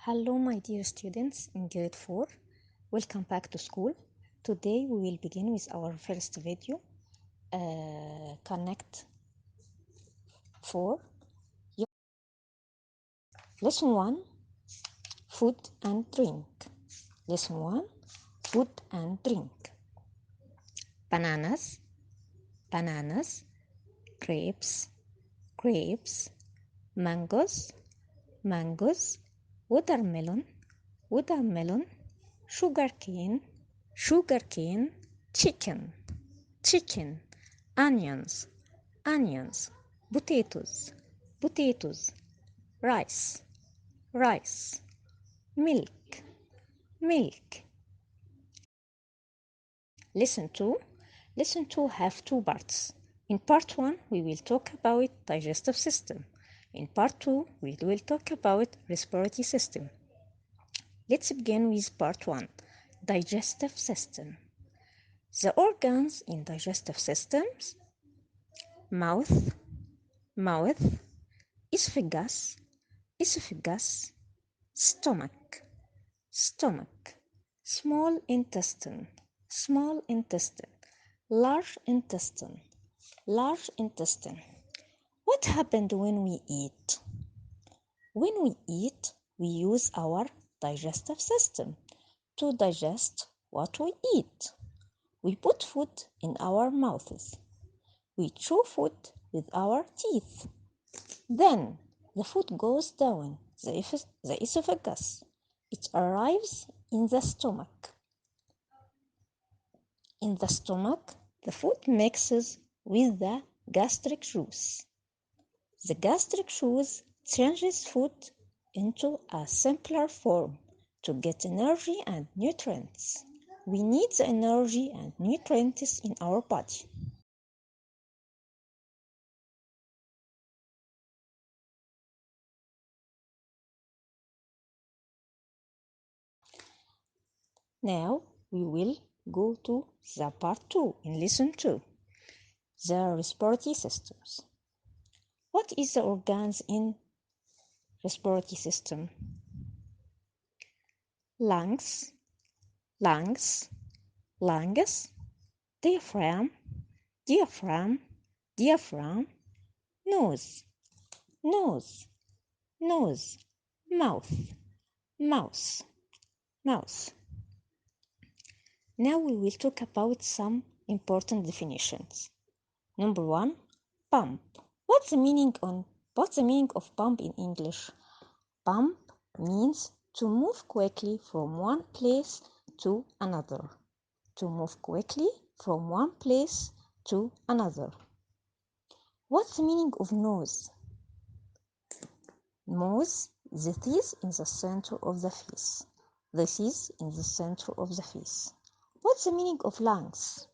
Hello, my dear students in grade 4. Welcome back to school. Today we will begin with our first video, Connect 4. Lesson 1, Food and Drink. Lesson 1, Food and Drink. Bananas, bananas, grapes, grapes, mangoes, mangoes, watermelon, watermelon, sugarcane, sugarcane, chicken, chicken, onions, onions, potatoes, potatoes, rice, rice, milk, milk. Lesson 2. Lesson 2 have two parts. In part 1, we will talk about digestive system. In part 2, we will talk about respiratory system. Let's begin with part 1, digestive system. The organs in digestive systems: mouth, mouth, esophagus, esophagus, stomach, stomach, small intestine, small intestine, large intestine, large intestine. What happened when we eat? When we eat, we use our digestive system to digest what we eat. We put food in our mouths. We chew food with our teeth. Then the food goes down the esophagus. It arrives in the stomach. In the stomach, the food mixes with the gastric juice. The gastric juice changes food into a simpler form to get energy and nutrients. We need the energy and nutrients in our body. Now we will go to the part 2 in lesson 2, the respiratory systems. What is the organs in respiratory system? Lungs, lungs, lungs, diaphragm, diaphragm, diaphragm, nose, nose, nose, mouth, mouth, mouth. Now we will talk about some important definitions. Number 1, pump. What's the meaning of pump in English? Pump means to move quickly from one place to another. To move quickly from one place to another. What's the meaning of nose? Nose, the teeth in the center of the face. The teeth in the center of the face. What's the meaning of lungs?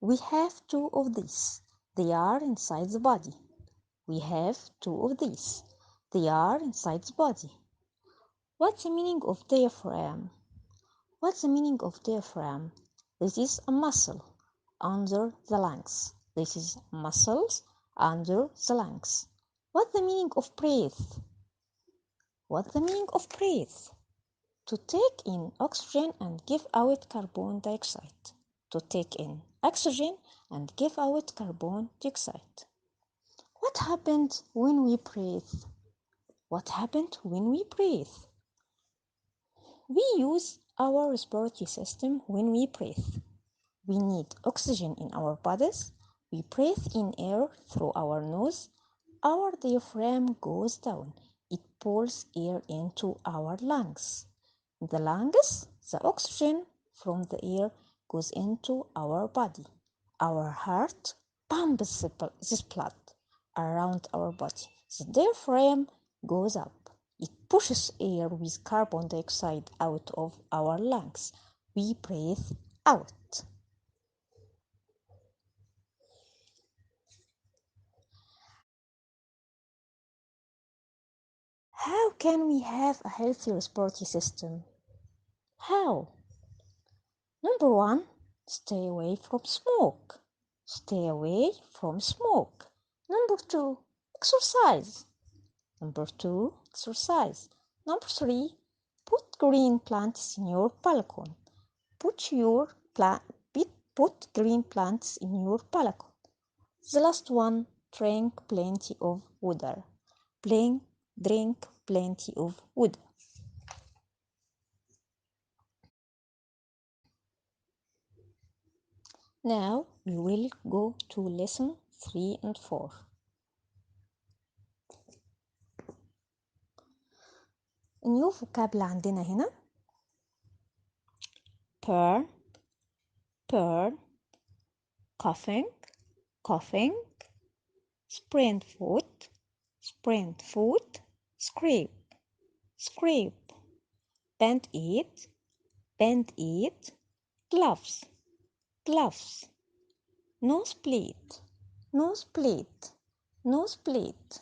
We have two of these. They are inside the body. We have two of these. They are inside the body. What's the meaning of diaphragm? What's the meaning of diaphragm? This is a muscle under the lungs. This is muscles under the lungs. What's the meaning of breath? What's the meaning of breath? To take in oxygen and give out carbon dioxide. To take in oxygen and give out carbon dioxide. What happened when we breathe? What happened when we breathe? We use our respiratory system when we breathe. We need oxygen in our bodies. We breathe in air through our nose. Our diaphragm goes down. It pulls air into our lungs. In the lungs, the oxygen from the air goes into our body. Our heart pumps this blood around our body. The diaphragm goes up. It pushes air with carbon dioxide out of our lungs. We breathe out. How can we have a healthy respiratory system? How? Number 1, stay away from smoke. Stay away from smoke. Number 2, exercise. Number 2, exercise. Number 3, put green plants in your balcony. Put green plants in your balcony. The last one, drink plenty of water. Drink plenty of water. Now we will go to lesson 3 and 4. new vocabulary عندنا هنا burn, burn, coughing, coughing, sprained foot, sprained foot, scrape, scrape, band-aid, band-aid, gloves, gloves, nosebleed, nosebleed, nosebleed.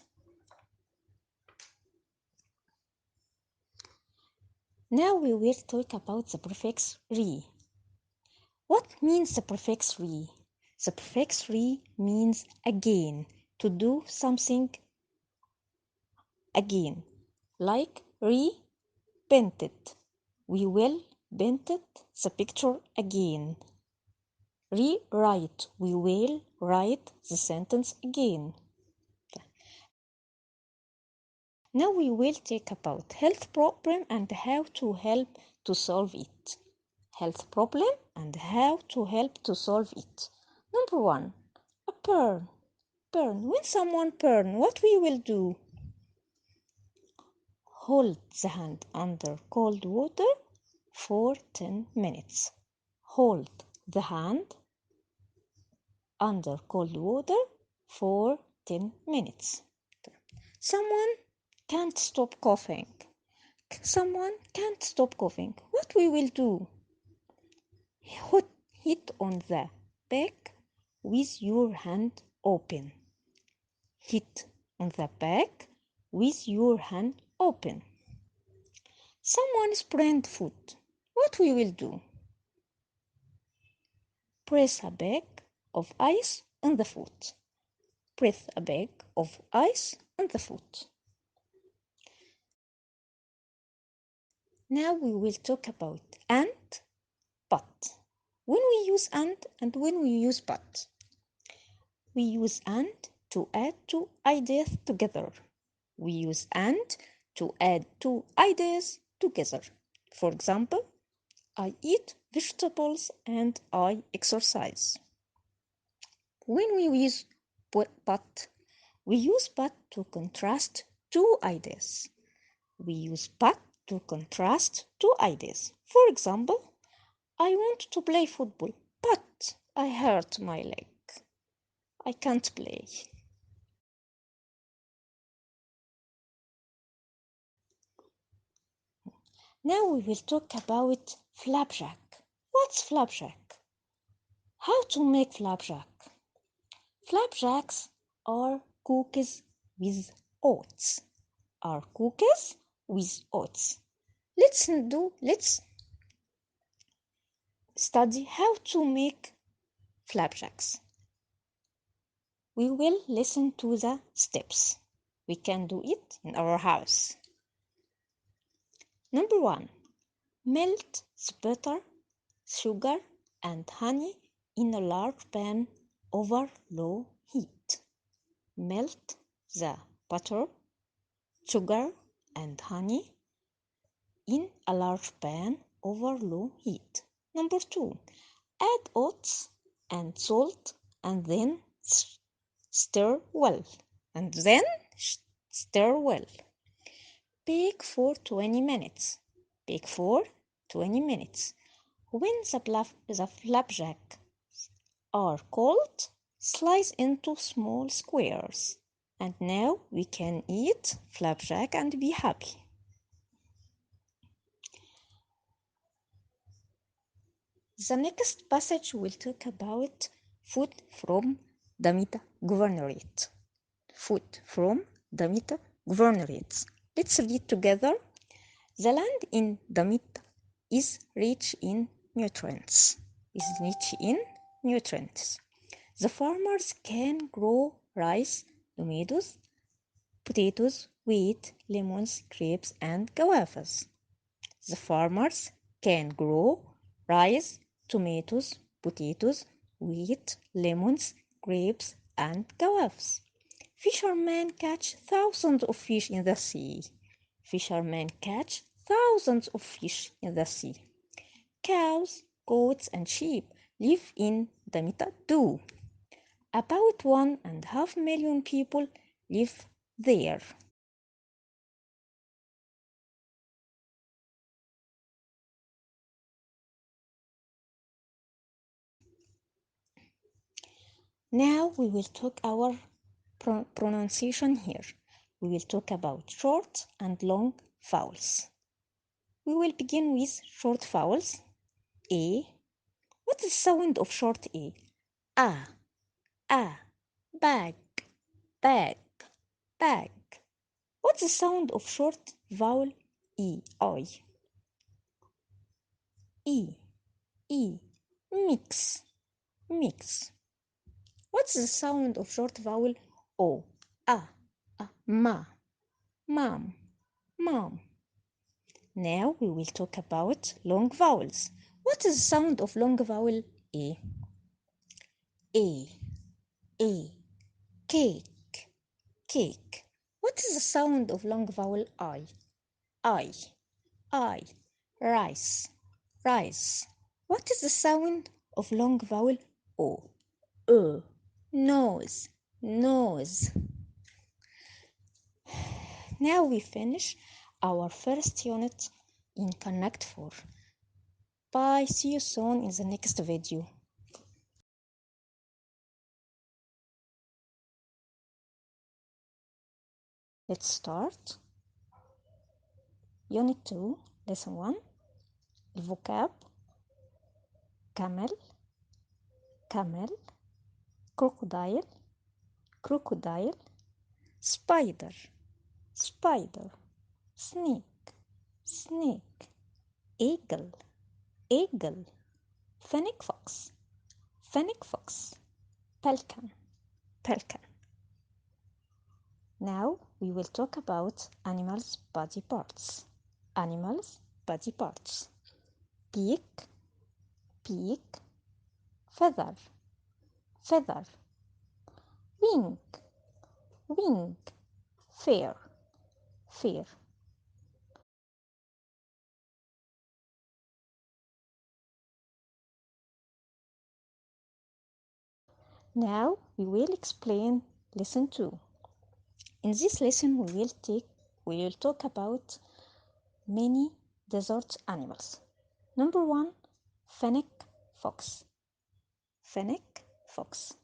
Now we will talk about the prefix re. What means the prefix re? The prefix re means again, to do something again, like re-painted. We will paint the picture again. Rewrite. We will write the sentence again. Now we will talk about health problem and how to help to solve it. Health problem and how to help to solve it. Number 1, a burn. Burn. When someone burn, what we will do? Hold the hand under cold water for 10 minutes. Hold the hand under cold water for 10 minutes. Someone can't stop coughing. Someone can't stop coughing. What we will do? Hit on the back with your hand open. Hit on the back with your hand open. Someone sprained foot. What we will do? Press a bag of ice on the foot. Press a bag of ice on the foot. Now we will talk about and but. When we use and when we use but. We use and to add two ideas together. We use and to add two ideas together. For example, I eat vegetables and I exercise. When we use but, we use but to contrast two ideas. We use but to contrast two ideas. For example, I want to play football, but I hurt my leg. I can't play. Now we will talk about flapjack. What's flapjack? How to make flapjack? Flapjacks are cookies with oats. Are cookies with oats. Let's study how to make flapjacks. We will listen to the steps. We can do it in our house. Number 1, melt the butter, sugar, and honey in a large pan over low heat. Melt the butter, sugar, and honey in a large pan over low heat. Number 2, add oats and salt and then stir well. Bake for 20 minutes. Bake for 20 minutes. When the flapjacks are cold, slice into small squares. And now we can eat flapjack and be happy. The next passage will talk about food from Damietta Governorate. Food from Damietta Governorate. Let's read together. The land in Damietta is rich in nutrients. The farmers can grow rice, tomatoes, potatoes, wheat, lemons, grapes, and guavas. The farmers can grow rice, tomatoes, potatoes, wheat, lemons, grapes, and guavas. Fishermen catch thousands of fish in the sea. Fishermen catch thousands of fish in the sea. Cows, goats, and sheep live in the meadow. About 1.5 million people live there. Now we will talk our pronunciation here. We will talk about short and long vowels. We will begin with short vowels. A. What is the sound of short A? A. A. Bag. Bag. Bag. What's the sound of short vowel E? I. E. E. Mix. Mix. What's the sound of short vowel O? A. Ma. Mom. Mom. Now we will talk about long vowels. What is the sound of long vowel A? A. A. Cake. Cake. What is the sound of long vowel I? I. I. Rice. Rice. What is the sound of long vowel O? Nose. Nose. Now we finish our first unit in Connect 4. Bye. See you soon in the next video. Let's start. Unit 2, Lesson 1. الفوكاب camel, camel, crocodile, crocodile, spider, spider, snake, snake, eagle, eagle, fennec fox, fennec fox, pelican, pelican. Now we will talk about animals' body parts. Animals' body parts. Beak, beak, feather, feather, wing, wing, fair, fair. Now we will explain lesson 2. In this lesson we will talk about many desert animals. Number 1, fennec fox. Fennec fox.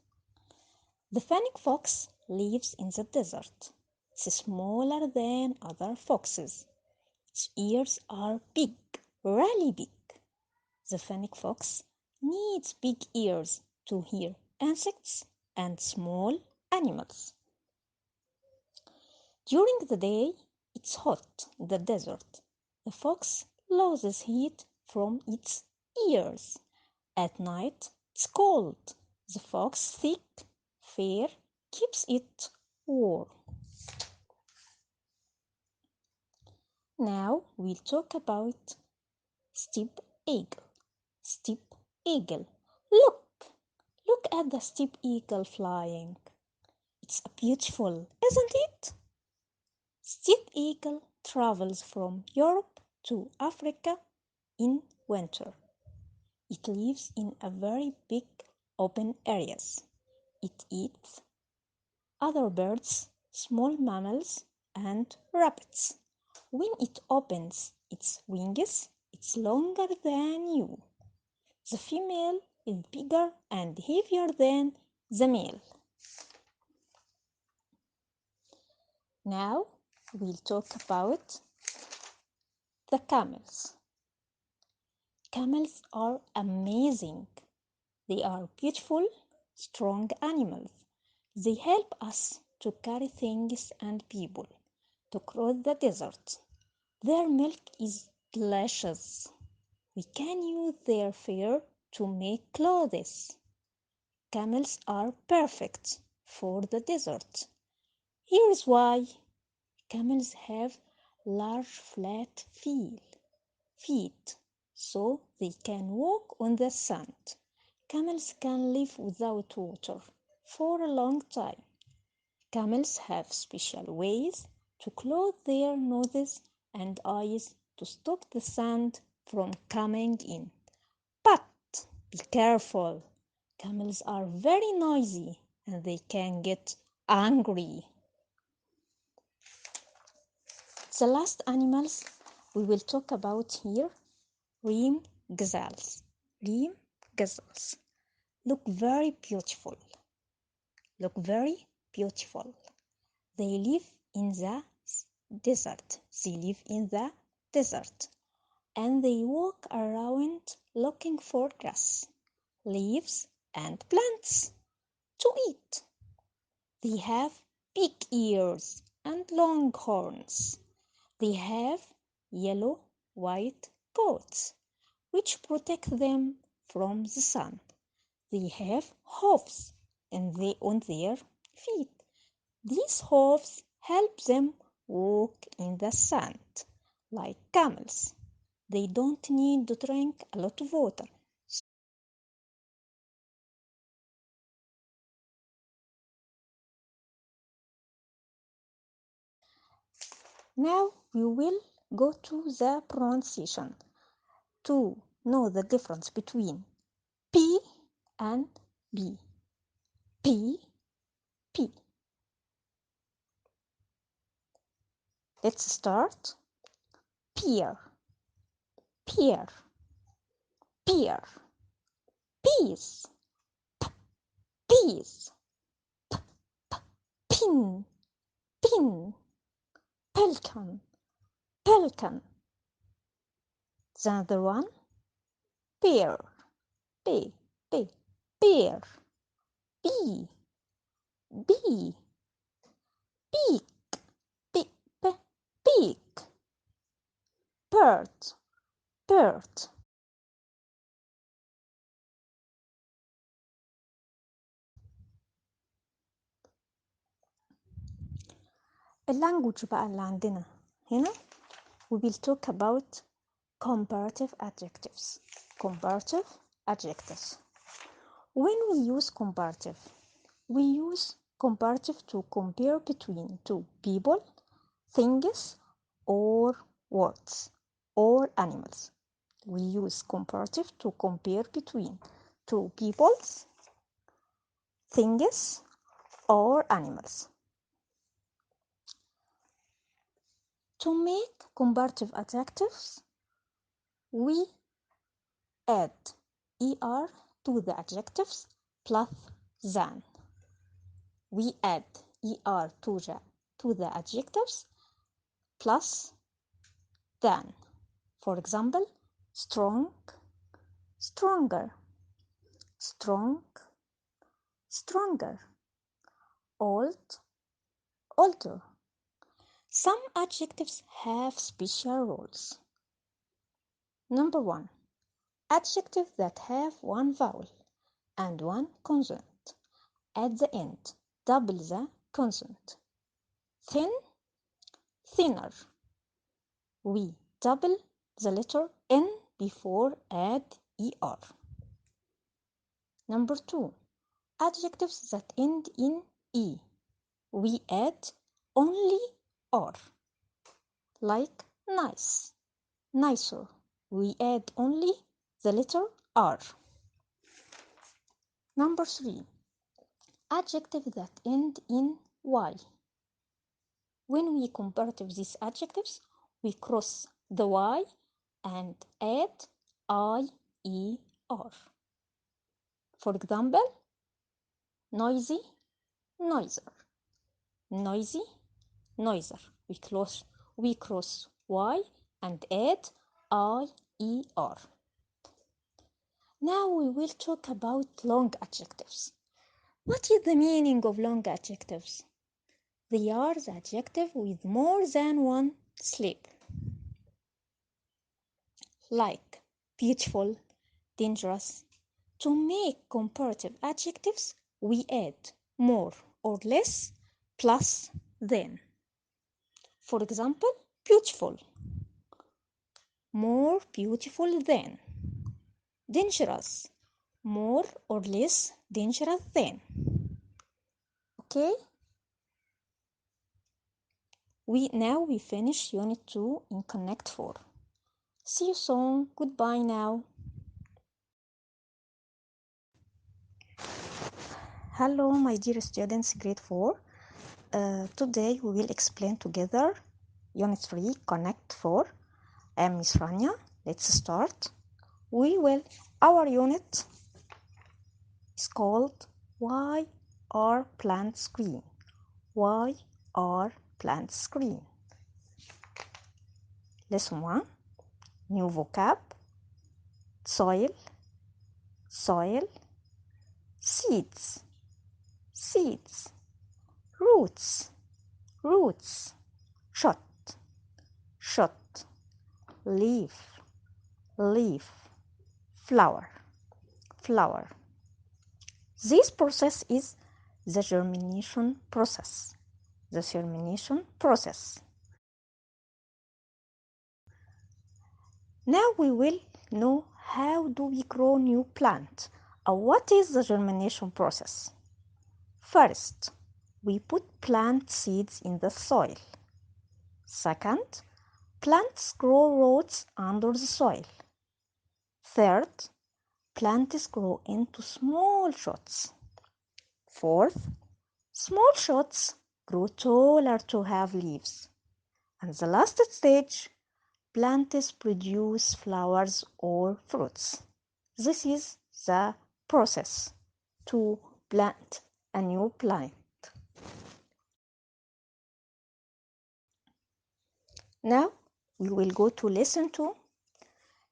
The fennec fox lives in the desert. It's smaller than other foxes. Its ears are big, really big. The fennec fox needs big ears to hear insects and small animals. During the day, it's hot in the desert. The fox loses heat from its ears. At night, it's cold. The fox's thick fur keeps it warm. Now we'll talk about steep eagle. Steep eagle. Look at the steep eagle flying. It's beautiful, isn't it? Steep eagle travels from Europe to Africa in winter. It lives in a very big open areas. It eats other birds, small mammals, and rabbits. When it opens its wings, it's longer than you. The female is bigger and heavier than the male. Now we'll talk about the camels. Camels are amazing. They are beautiful, strong animals. They help us to carry things and people to cross the desert. Their milk is delicious. We can use their fur to make clothes. Camels are perfect for the desert. Here is why. Camels have large flat feet, so they can walk on the sand. Camels can live without water for a long time. Camels have special ways to close their noses and eyes to stop the sand from coming in. But be careful, camels are very noisy and they can get angry. The last animals we will talk about here, reem gazelles. Reem gazelles look very beautiful. They live in the desert. And they walk around looking for grass, leaves, and plants to eat. They have big ears and long horns. They have yellow-white coats, which protect them from the sun. They have hooves on their feet. These hooves help them walk in the sand, like camels. They don't need to drink a lot of water. Now we will go to the pronunciation to know the difference between P and B. P, P. Let's start. Pear, pear, pear. Peas, peas. Pin, pin. Pelican, pelican. The other one, pear, P, P, pear. Bee, bee. Beak, beak, beak. Bird, bird. اللانجوج بقى اللي عندنا هنا we will talk about comparative adjectives. Comparative adjectives. When we use comparative to compare between two people, things, or words, or animals. We use comparative to compare between two peoples, things, or animals. To make comparative adjectives, we add er to the adjectives plus than. We add er to the adjectives plus than. For example, strong, stronger, strong, stronger, old, older. Some adjectives have special rules. Number 1. Adjectives that have one vowel and one consonant at the end, double the consonant. Thin, thinner. We double the letter N before add ER. Number 2. Adjectives that end in E. We add only R. Like nice, nicer. We add only the letter R. Number 3. Adjectives that end in Y. When we comparative these adjectives, we cross the Y and add IER. For example, noisy, noiser. Noisy, noiser. We cross Y and add IER. Now we will talk about long adjectives. What is the meaning of long adjectives? They are the adjective with more than one syllable. Like beautiful, dangerous. To make comparative adjectives, we add more or less plus than. For example, beautiful, more beautiful than. Dangerous, more or less dangerous than. Okay? We finish Unit 2 in Connect 4. See you soon. Goodbye now. Hello, my dear students, grade 4. Today we will explain together Unit 3, Connect 4. I am Miss Rania. Let's start. Our unit is called Why Are Plants Green? Why are plants green? Lesson 1, new vocab, soil, soil, seeds, seeds, roots, roots, shot, shot, leaf, leaf, flower, flower. This process is the germination process. The germination process. Now we will know how do we grow new plant. What is the germination process? First, we put plant seeds in the soil. Second, plants grow roots under the soil. Third, plants grow into small shoots. Fourth, small shoots grow taller to have leaves. And the last stage, plants produce flowers or fruits. This is the process to plant a new plant. Now we will go to lesson 2.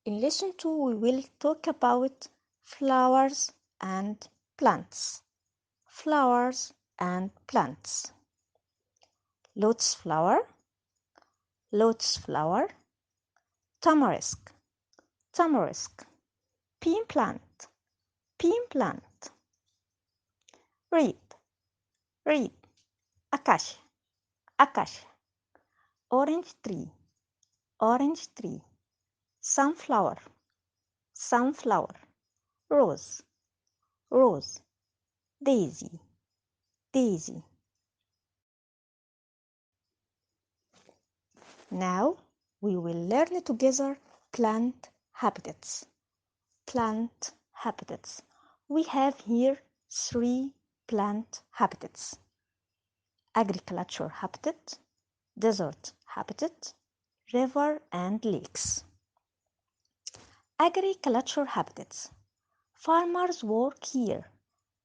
In lesson 2 we will talk about flowers and plants. Flowers and plants. Lotus flower, lotus flower, tamarisk, tamarisk, pea plant, pea plant, reed, reed, acacia, acacia, orange tree, orange tree, sunflower, sunflower, rose, rose, daisy, daisy. Now we will learn together plant habitats. Plant habitats. We have here 3 plant habitats. Agriculture habitat, desert habitat, river and lakes. Agriculture habitats. Farmers work here.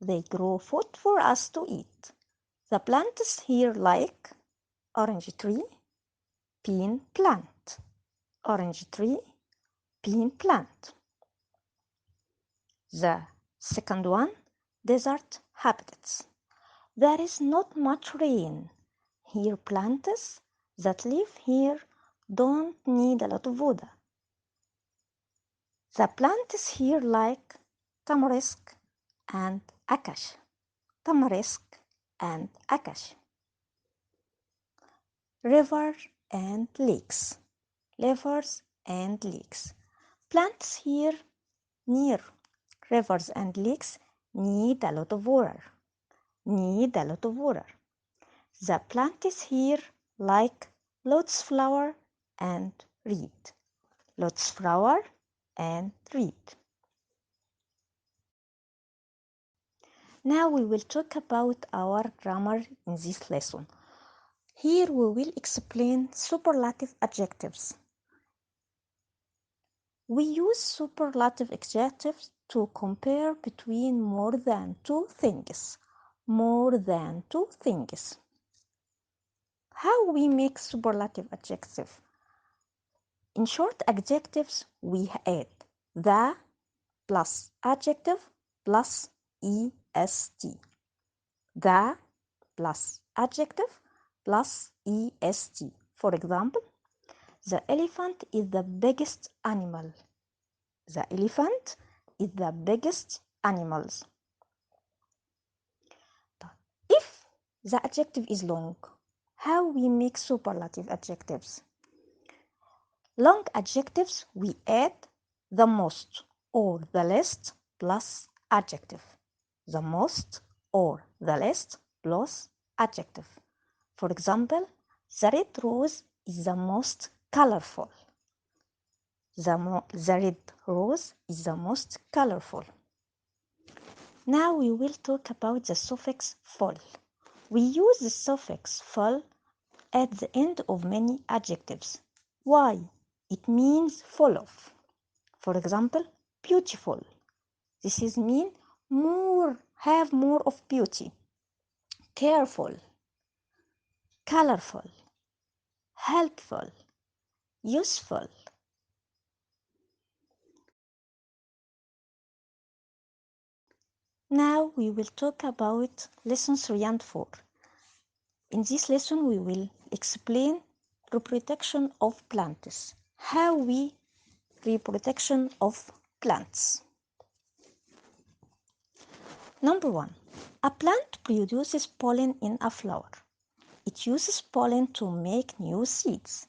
They grow food for us to eat. The plants here like orange tree, pea plant, orange tree, pea plant. The second one, desert habitats. There is not much rain. Here plants that live here don't need a lot of water. The plants here like tamarisk and acacia. Tamarisk and acacia. River and lakes. Rivers and lakes. Plants here near rivers and lakes need a lot of water. Need a lot of water. The plants here like lotus flower and reed. Lotus flower and reed. Now we will talk about our grammar in this lesson. Here we will explain superlative adjectives. We use superlative adjectives to compare between more than 2 things. More than 2 things. How we make superlative adjective? In short adjectives, we add the plus adjective plus est. The plus adjective plus est. For example, the elephant is the biggest animal. The elephant is the biggest animals. If the adjective is long, How we make superlative adjectives. Long adjectives, we add the most or the least plus adjective. The most or the least plus adjective. For example, the red rose is the most colorful. The red rose is the most colorful. Now we will talk about the suffix full. We use the suffix full at the end of many adjectives. Why? It means full of. For example, beautiful. This is mean have more of beauty. Careful, colorful, helpful, useful. Now we will talk about lesson 3 and 4. In this lesson we will explain reproduction of plants. How we reproduction of plants. Number 1. A plant produces pollen in a flower. It uses pollen to make new seeds.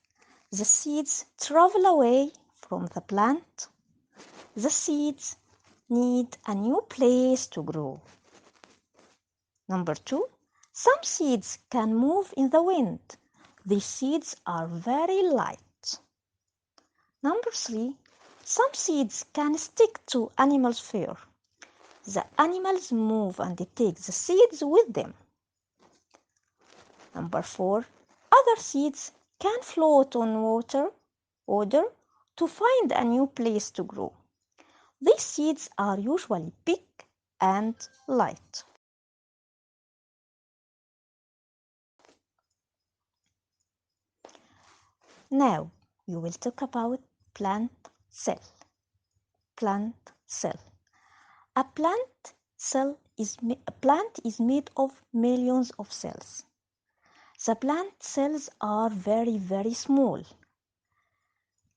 The seeds travel away from the plant. The seeds need a new place to grow. Number 2. Some seeds can move in the wind. These seeds are very light. Number 3. Some seeds can stick to animals' fur. The animals move and take the seeds with them. Number 4. Other seeds can float on water to find a new place to grow. These seeds are usually big and light. Now we will talk about plant cell. Plant cell. A plant is made of millions of cells. The plant cells are very, very small.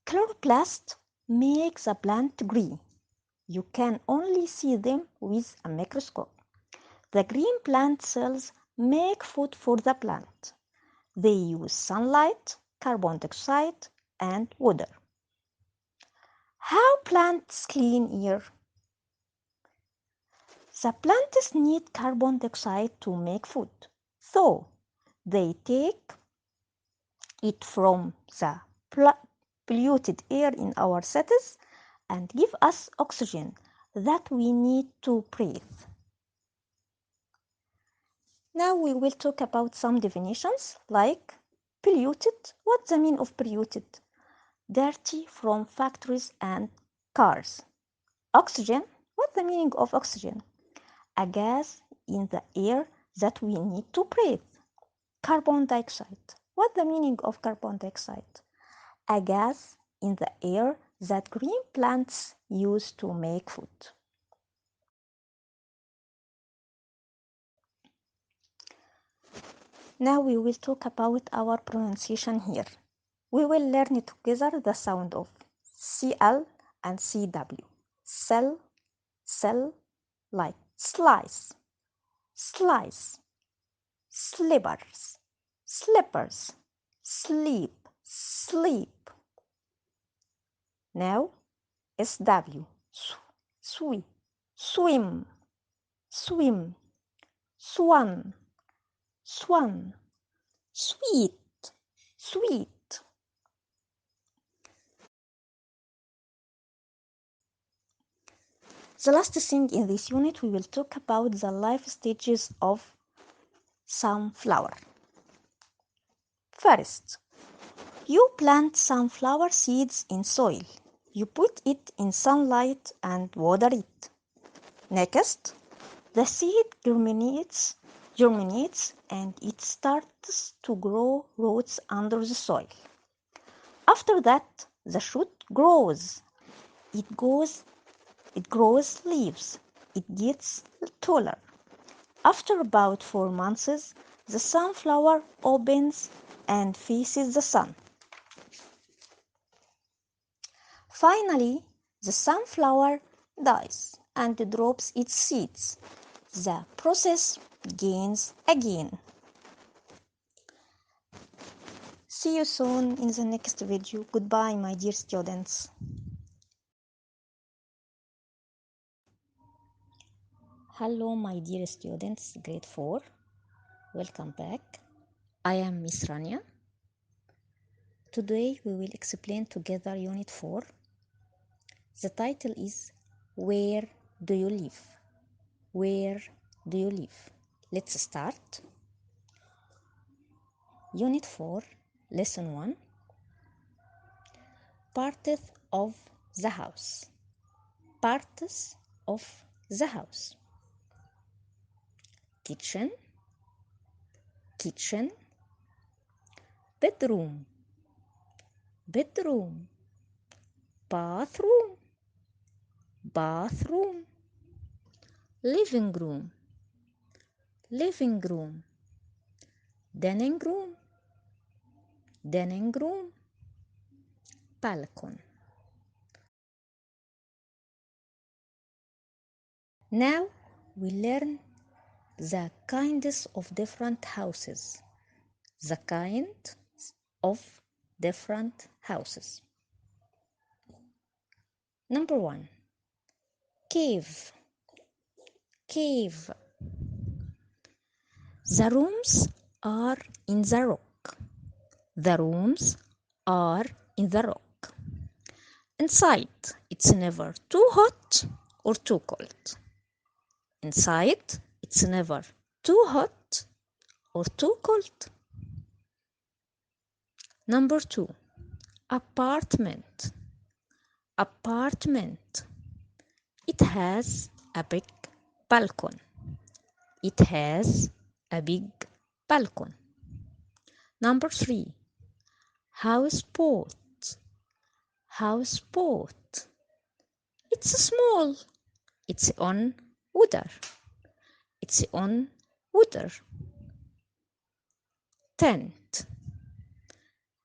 Chloroplasts make the plant green. You can only see them with a microscope. The green plant cells make food for the plant. They use sunlight, carbon dioxide, and water. How plants clean air? The plants need carbon dioxide to make food, so they take it from the polluted air in our cities and give us oxygen that we need to breathe. Now we will talk about some definitions like polluted. What's the meaning of polluted? Dirty from factories and cars. Oxygen. What's the meaning of oxygen? A gas in the air that we need to breathe. Carbon dioxide. What's the meaning of carbon dioxide? A gas in the air that green plants use to make food. Now we will talk about our pronunciation here. We will learn together the sound of CL and CW. Cell, cell, like slice, slice, slippers, slippers, sleep, sleep. Now SW, swim, swim, swim, swan, swan, sweet, sweet. The last thing in this unit, we will talk about the life stages of sunflower. First, you plant sunflower seeds in soil. You put it in sunlight and water it. Next, the seed germinates and it starts to grow roots under the soil. After that, the shoot grows. It grows leaves. It gets taller. After about 4 months, the sunflower opens and faces the sun. Finally, the sunflower dies and drops its seeds. The process begins again. See you soon in the next video. Goodbye, my dear students. Hello, my dear students, grade 4. Welcome back. I am Miss Rania. Today we will explain together Unit 4. The title is Where Do You Live? Where do you live? Let's start. Unit 4, Lesson 1. Parts of the house. Parts of the house. Kitchen, kitchen. Bedroom, bedroom. Bathroom, bathroom. Living room, living room. Dining room, dining room. Balcony. Now we learn the kinds of different houses. The kind of different houses. Number 1. Cave. Cave. The rooms are in the rock. The rooms are in the rock. Inside, it's never too hot or too cold. Inside, it's never too hot or too cold. Number 2. Apartment. Apartment. It has a big balcony. It has a big balcony. Number 3. Houseboat. Houseboat. It's small. It's on water. It's on water. Tent.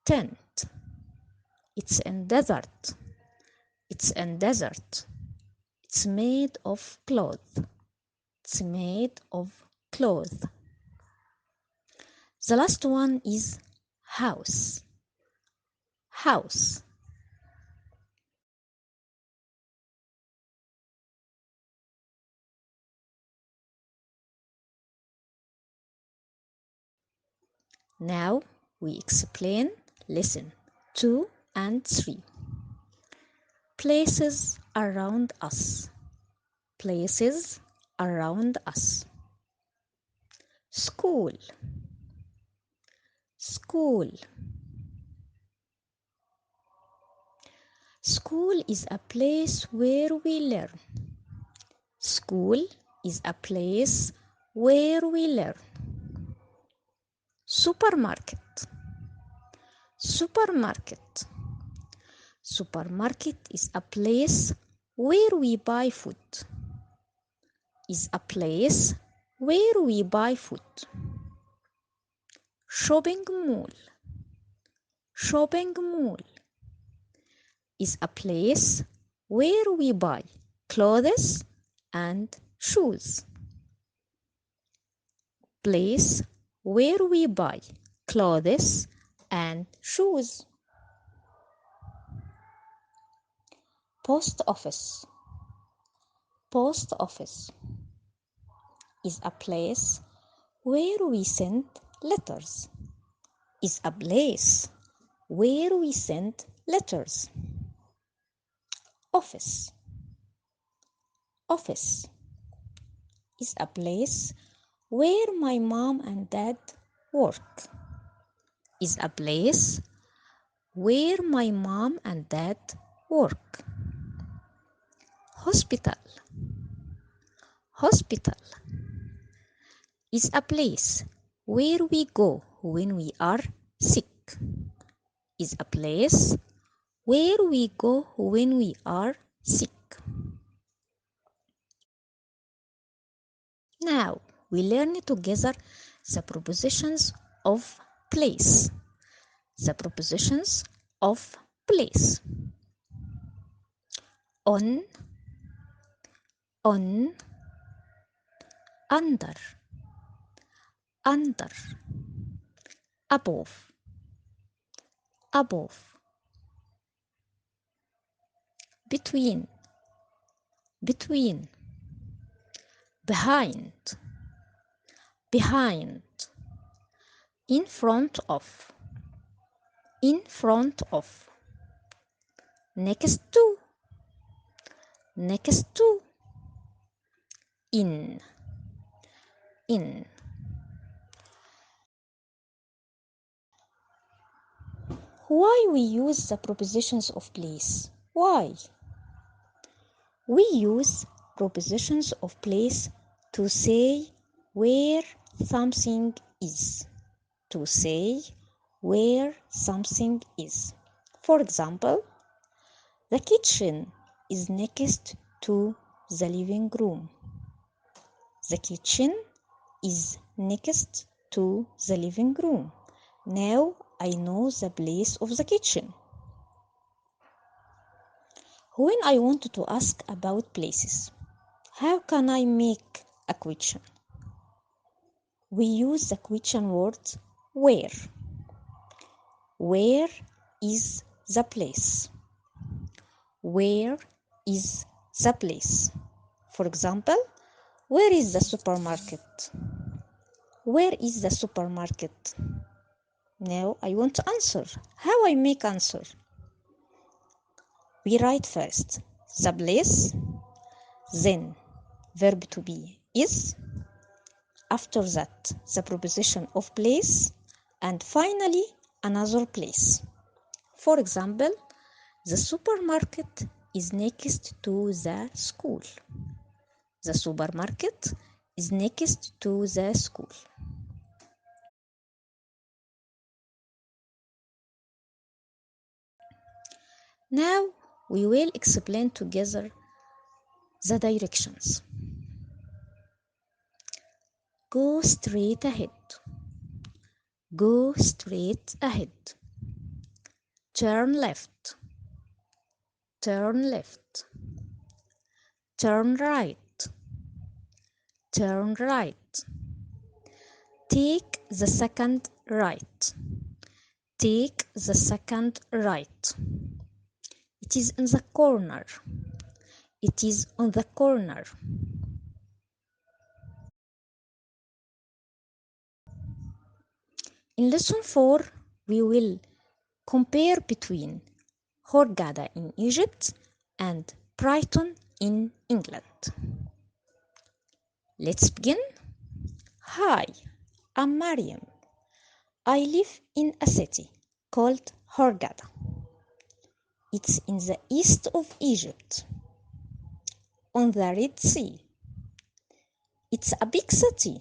Tent. It's in desert. It's in desert. It's made of cloth. It's made of cloth. The last one is house. House. Now we explain lesson 2 and 3. Places around us. Places around us. School. School. School is a place where we learn. School is a place where we learn. Supermarket. Supermarket. Supermarket is a place where we buy food. Is a place where we buy food. Shopping mall. Shopping mall is a place where we buy clothes and shoes. Place where we buy clothes and shoes. Post office. Post office is a place where we send letters. Is a place where we send letters. Office. Office is a place where my mom and dad work. Is a place where my mom and dad work. Hospital. Hospital is a place where we go when we are sick. Is a place where we go when we are sick. Now we learn together the prepositions of place. The prepositions of place. On, under, under, above, above, between, between, behind, behind, in front of, in front of, next to, next to, in, in. Why we use the prepositions of place? Why? We use prepositions of place to say where something is. To say where something is. For example, the kitchen is next to the living room. The kitchen is next to the living room. Now I know the place of the kitchen. When I want to ask about places, how can I make a question? We use the question word where. Where is the place? Where is the place? For example, where is the supermarket? Where is the supermarket? Now I want to answer. How I make answer? We write first the place, then verb to be is, after that the preposition of place, and finally another place. For example, the supermarket is next to the school. The supermarket is next to the school. Now we will explain together the directions. Go straight ahead. Go straight ahead. Turn left. Turn left. Turn right. Turn right. Take the second right. Take the second right. It is in the corner. It is on the corner. In lesson 4, we will compare between Hurghada in Egypt and Brighton in England. Let's begin. Hi, I'm Mariam. I live in a city called Hurghada. It's in the east of Egypt, on the Red Sea. It's a big city,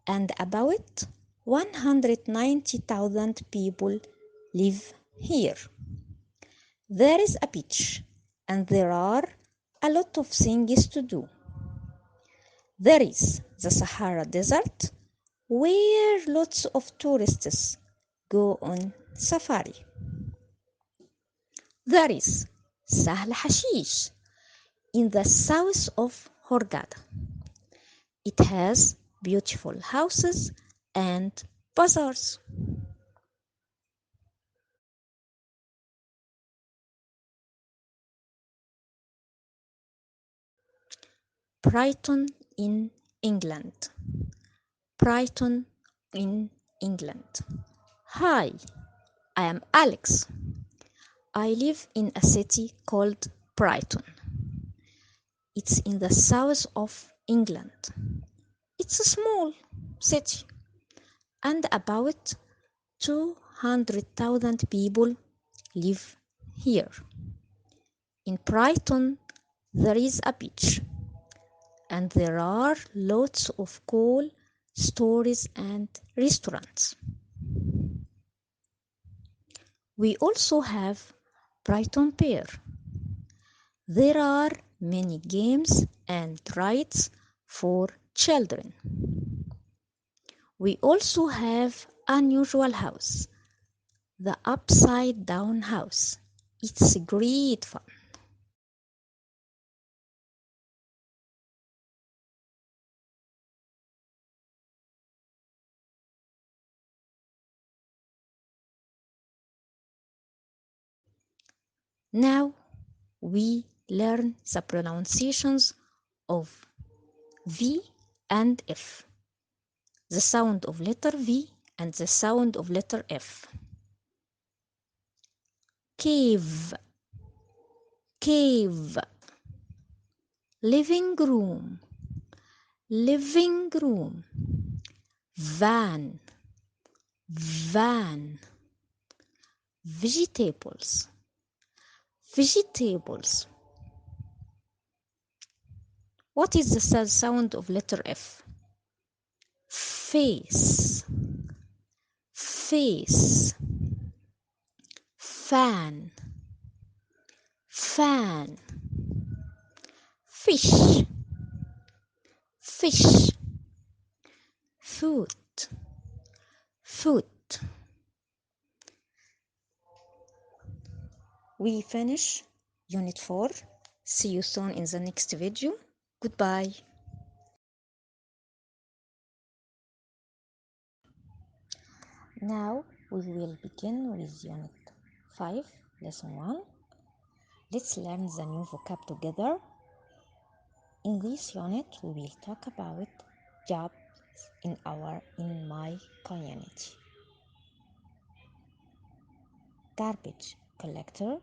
and about 190,000 people live here. There is a beach, and there are a lot of things to do. There is the Sahara Desert, where lots of tourists go on safari. There is Sahl Hashish in the south of Hurghada. It has beautiful houses and bazaars. Brighton in England. Brighton in England. Hi, I am Alex. I live in a city called Brighton. It's in the south of England. It's a small city, and about 200,000 people live here. In Brighton, there is a beach, and there are lots of cool stores and restaurants. We also have Brighton Pier. There are many games and rides for children. We also have unusual house, the upside down house. It's great fun. Now we learn the pronunciations of V and F, the sound of letter V and the sound of letter F. Cave, cave. Living room, living room. Van, van. Vegetables, vegetables. What is the sound of letter F? Face, face. Fan, fan. Fish, fish. Foot, foot. We finish Unit 4. See you soon in the next video. Goodbye. Now we will begin with Unit 5, Lesson 1. Let's learn the new vocab together. In this unit, we will talk about jobs in my community. Garbage collector,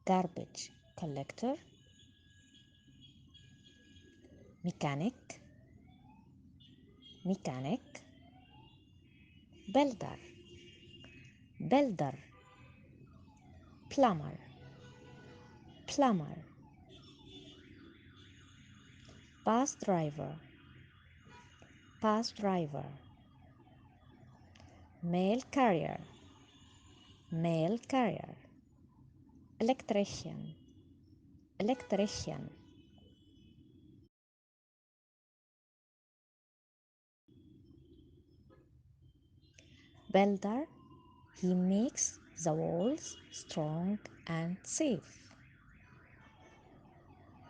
garbage collector. Mechanic, mechanic. Builder, builder. Plumber, plumber. Bus driver, bus driver. Mail carrier, mail carrier. Electrician, electrician. Builder, he makes the walls strong and safe.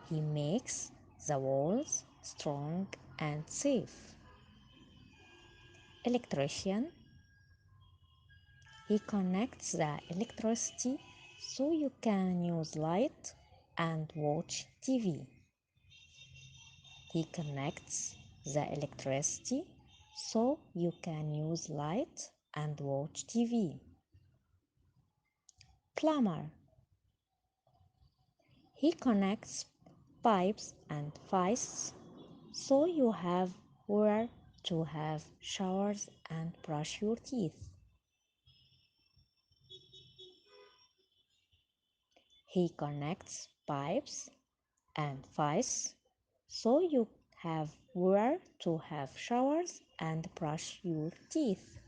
He makes the walls strong and safe. Electrician, he connects the electricity so you can use light and watch TV. He connects the electricity so you can use light and watch TV. Plumber, he connects pipes and faucets so you have where to have showers and brush your teeth. He connects pipes and faucets so you have where to have showers and brush your teeth.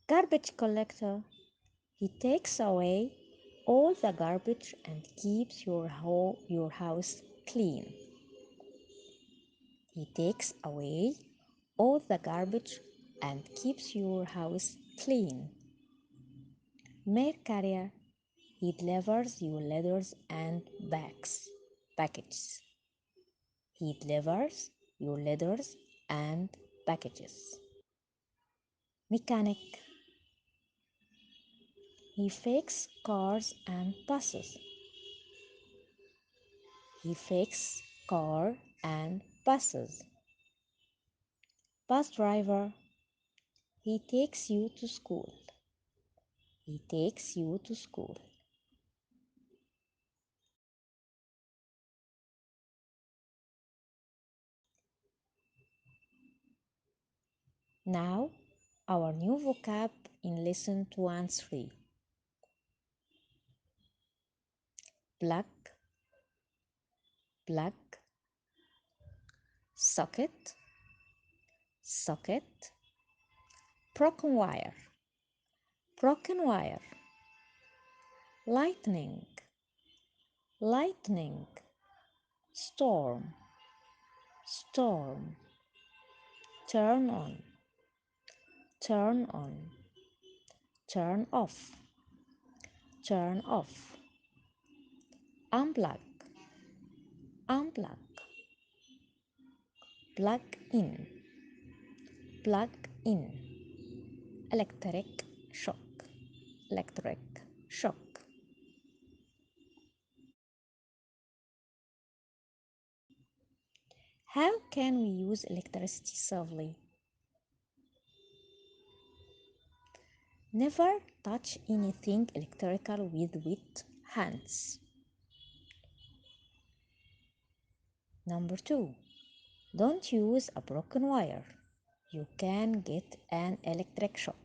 Garbage collector, he takes away all the garbage and keeps your house clean. He takes away all the garbage and keeps your house clean. Mail carrier, he delivers your letters and packages. He delivers your letters and packages. Mechanic, he fixes cars and buses. He fixes car and buses. Bus driver, he takes you to school. He takes you to school. Now, our new vocab in lesson 2 and 3. Plug, plug. Socket, socket. Broken wire, broken wire. Lightning, lightning. Storm, storm. Turn on, turn on. Turn off, turn off. Unplug, unplug. Plug in, plug in. Electric shock, electric shock. How can we use electricity safely? Never touch anything electrical with wet hands. Number 2. Don't use a broken wire. You can get an electric shock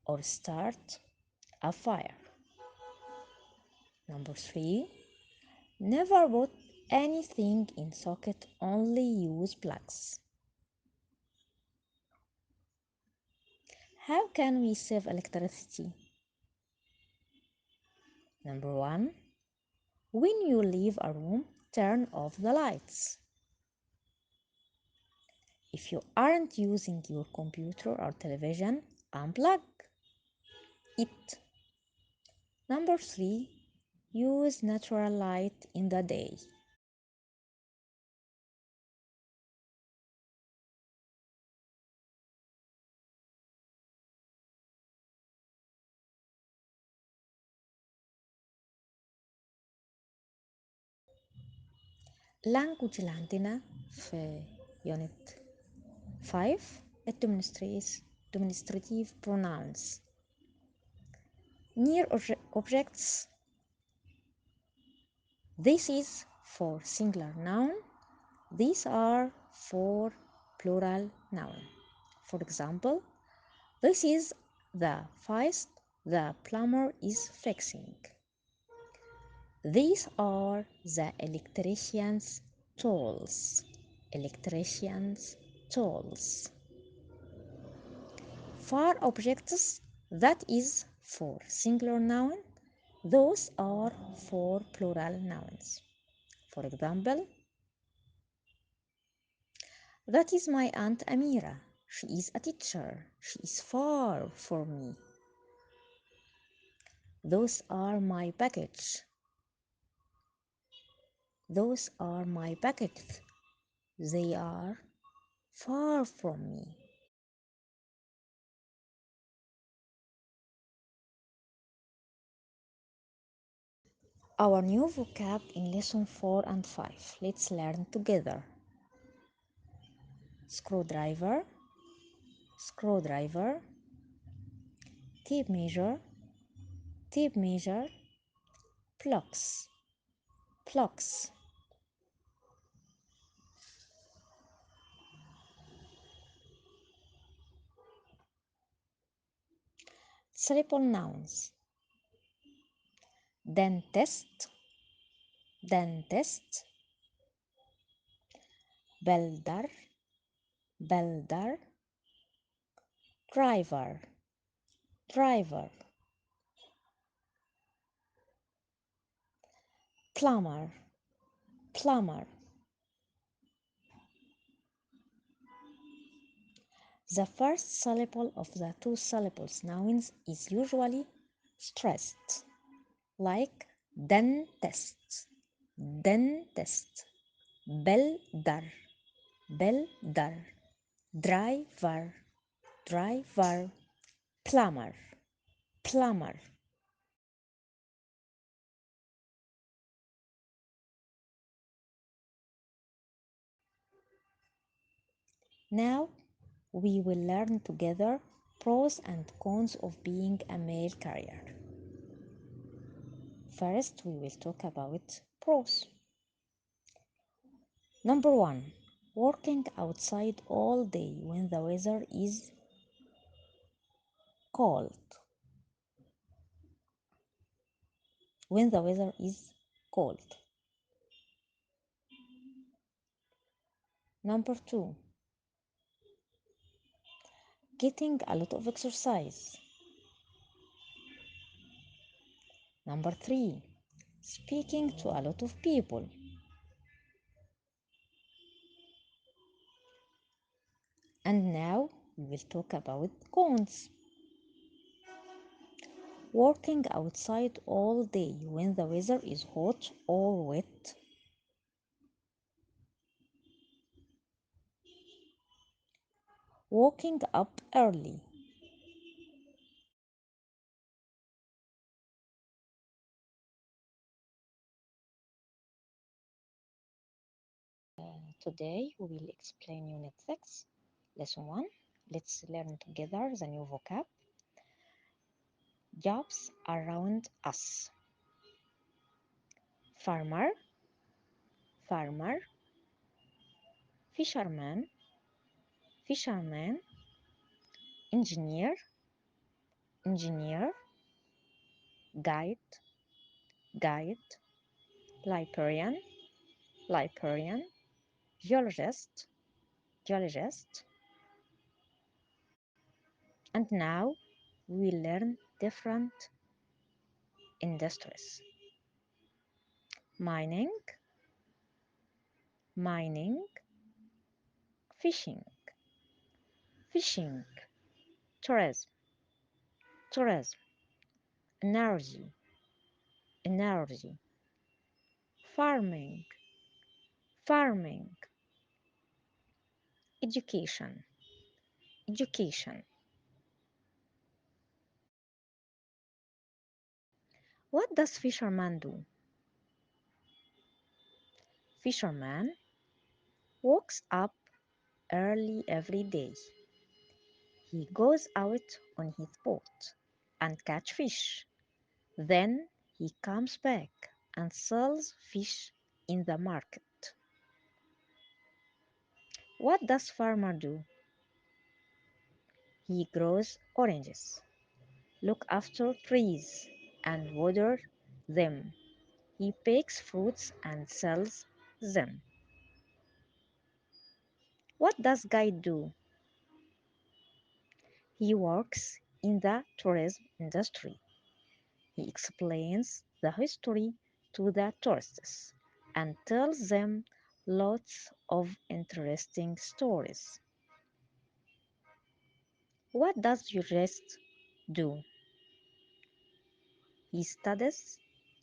or start a fire. Number 3. Never put anything in socket, only use plugs. How can we save electricity? Number 1. When you leave a room, turn off the lights. If you aren't using your computer or television, unplug it. Number 3. Use natural light in the day. language اللي عندنا في unit 5 administrative pronouns. Near objects, this is for singular noun, these are for plural noun. For example, this is the fist the plumber is fixing. These are the electrician's tools. Electrician's tools. For objects, that is for singular noun, those are for plural nouns. For example, that is my Aunt Amira. She is a teacher. She is far from me. Those are my package. Those are my packets. They are far from me. Our new vocab in lesson 4 and 5. Let's learn together. Screwdriver, screwdriver. Tape measure, tape measure. Plugs, plugs. Triple nouns. Dentist, dentist. Builder, builder. Driver, driver. Plumber, plumber. The first syllable of the two syllables nouns is usually stressed, like dentist, dentist. Builder, builder. Driver, driver. Plumber, plumber. Now we will learn together pros and cons of being a mail carrier. First, we will talk about pros. Number 1, working outside all day when the weather is cold. When the weather is cold. Number 2, getting a lot of exercise. Number 3, speaking to a lot of people. And now we will talk about cons. Working outside all day when the weather is hot or wet. Waking up early. Today we will explain Unit 6, Lesson 1. Let's learn together the new vocab. Jobs around us. Farmer, farmer. Fisherman, fisherman. Engineer, engineer. Guide, guide. Librarian, librarian. Geologist, geologist. And now we learn different industries. Mining, mining. Fishing, fishing. Tourism, tourism. Energy, energy. Farming, farming. Education, education. What does fisherman do? Fisherman wakes up early every day. He goes out on his boat and catch fish. Then he comes back and sells fish in the market. What does farmer do? He grows oranges, look after trees and water them. He picks fruits and sells them. What does guide do? He works in the tourism industry. He explains the history to the tourists and tells them lots of interesting stories. What does jurist do? He studies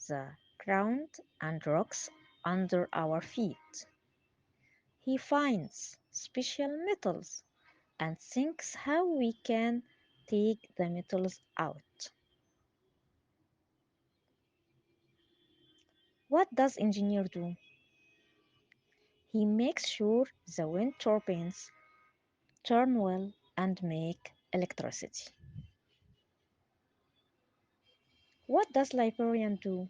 the ground and rocks under our feet. He finds special metals and thinks how we can take the metals out. What does engineer do? He makes sure the wind turbines turn well and make electricity. What does librarian do?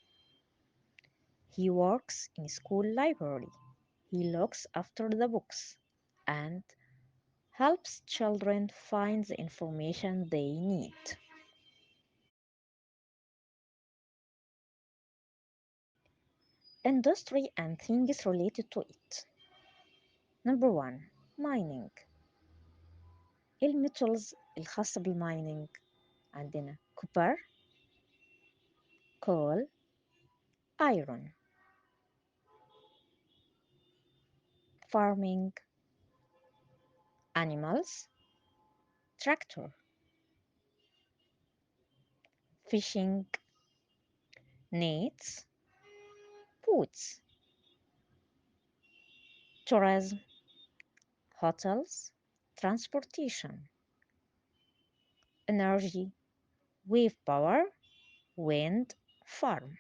He works in school library. He looks after the books and helps children find the information they need. Industry and things related to it. Number 1. mining. الميتالز الخاصة بالمايننج عندنا copper, coal, iron. Farming, animals, tractor. Fishing, nets, boats. Tourism, hotels, transportation. Energy, wave power, wind farm.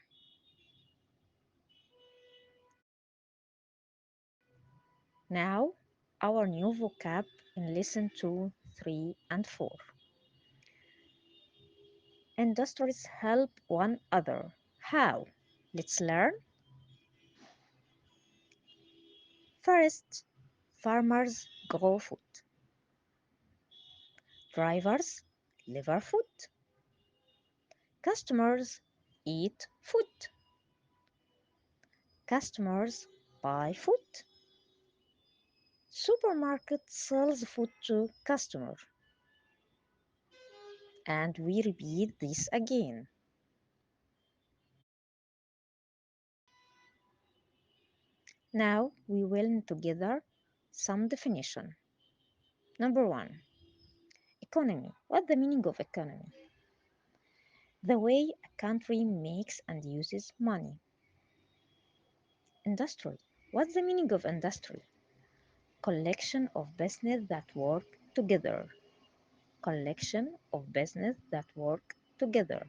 Now, our new vocab in lesson 2, 3, and 4. Industries help one another. How? Let's learn. First, farmers grow food. Drivers deliver food. Customers eat food. Customers buy food. Supermarket sells food to customer. And we repeat this again. Now we will learn together some definition. Number 1. Economy. What's the meaning of economy? The way a country makes and uses money. Industry. What's the meaning of industry? Collection of business that work together. Collection of business that work together.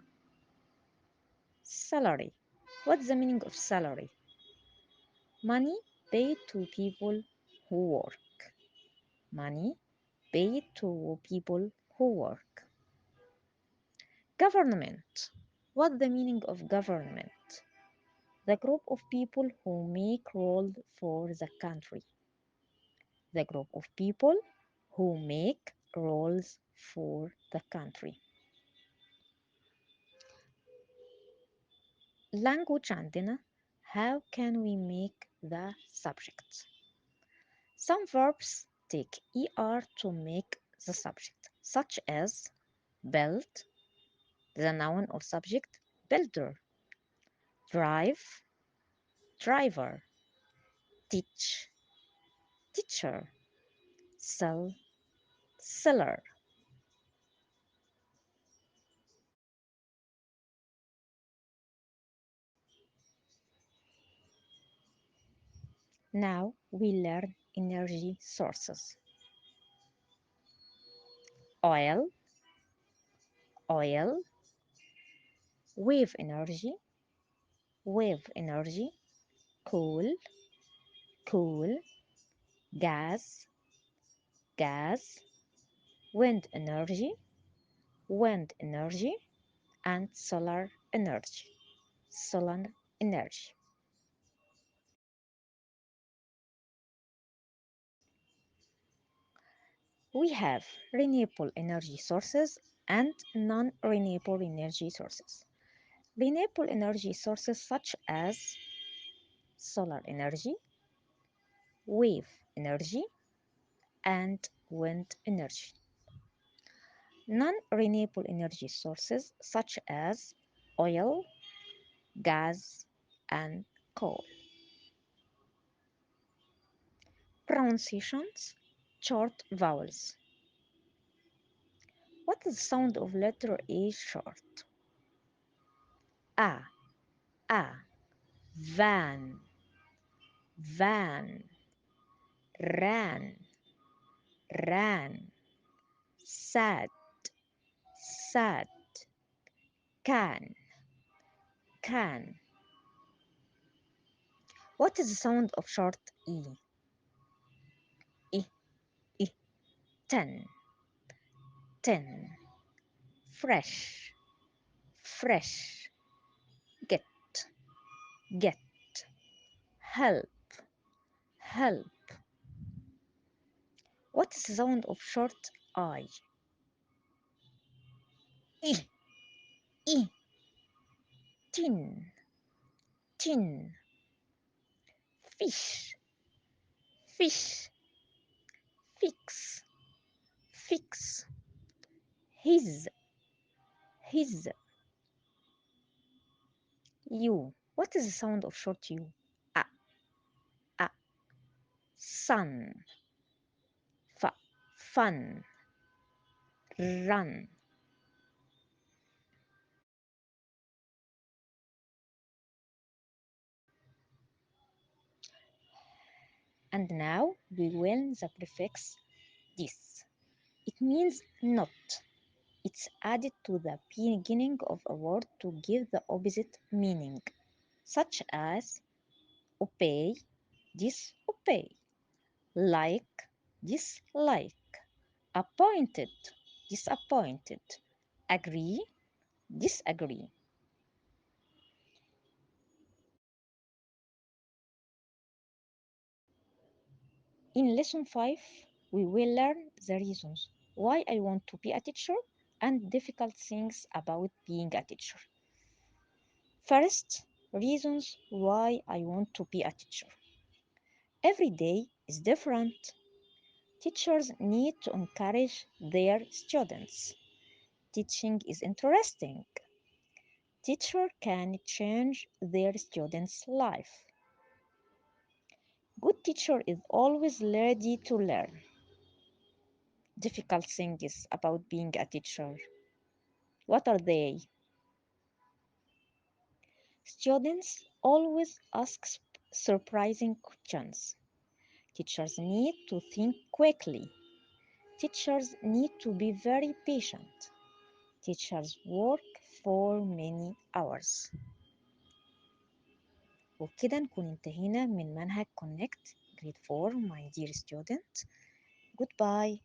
Salary. What's the meaning of salary? Money paid to people who work. Money paid to people who work. Government. What's the meaning of government? The group of people who make rules for the country. The group of people who make rules for the country. Language عندنا. How can we make the subject? Some verbs take er to make the subject, such as build, the noun or subject, builder, drive, driver, teach, teacher, sell, seller. Now we learn energy sources. Oil, oil, wave energy, wave energy, coal, coal, gas, gas, wind energy, wind energy, and solar energy, solar energy. We have renewable energy sources and non-renewable energy sources. Renewable energy sources such as solar energy, wave energy, and wind energy. Non-renewable energy sources such as oil, gas, and coal. Pronunciations, short vowels. What is the sound of letter A short? A, A, van, van, ran, ran, sad, sad, can. What is the sound of short E? I, I, ten, ten, fresh, fresh, get, get, help, help. What is the sound of short I? I, I, tin, tin, fish, fish, fix, fix, his, you. What is the sound of short U? A, a, sun, fun, run. And now we will the prefix this. It means not. It's added to the beginning of a word to give the opposite meaning, such as obey, disobey, like, dislike, appointed, disappointed, agree, disagree. In lesson 5, we will learn the reasons why I want to be a teacher and difficult things about being a teacher. First, reasons why I want to be a teacher. Every day is different. Teachers need to encourage their students. Teaching is interesting. Teacher can change their students' life. Good teacher is always ready to learn. Difficult things about being a teacher. What are they? Students always ask surprising questions. Teachers need to think quickly. Teachers need to be very patient. Teachers work for many hours. وبكده نكون انتهينا من منهج كونكت grade 4, my dear student. Goodbye.